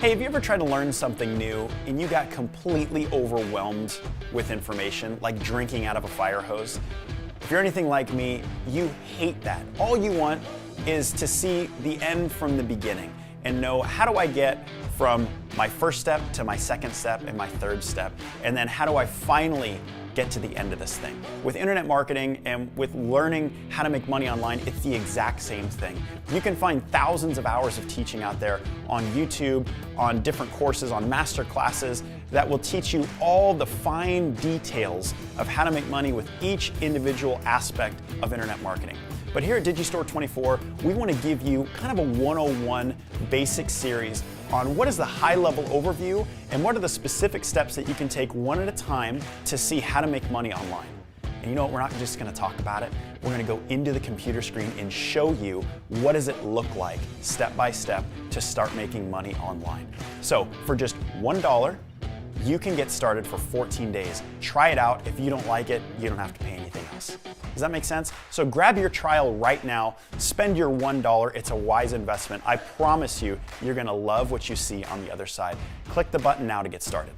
Hey, have you ever tried to learn something new and you got completely overwhelmed with information, like drinking out of a fire hose? If you're anything like me, you hate that. All you want is to see the end from the beginning and know, how do I get from my first step to my second step and my third step? And then how do I finally get to the end of this thing? With internet marketing and with learning how to make money online, it's the exact same thing. You can find thousands of hours of teaching out there on YouTube, on different courses, on master classes that will teach you all the fine details of how to make money with each individual aspect of internet marketing. But here at Digistore24, we want to give you kind of a 101 basic series on what is the high-level overview and what are the specific steps that you can take one at a time to see how to make money online. And you know what, we're not just going to talk about it, we're going to go into the computer screen and show you what does it look like step by step to start making money online. So for just $1, you can get started for 14 days. Try it out. If you don't like it, you don't have to pay anything else. Does that make sense? So grab your trial right now, spend your $1. It's a wise investment. I promise you, you're gonna love what you see on the other side. Click the button now to get started.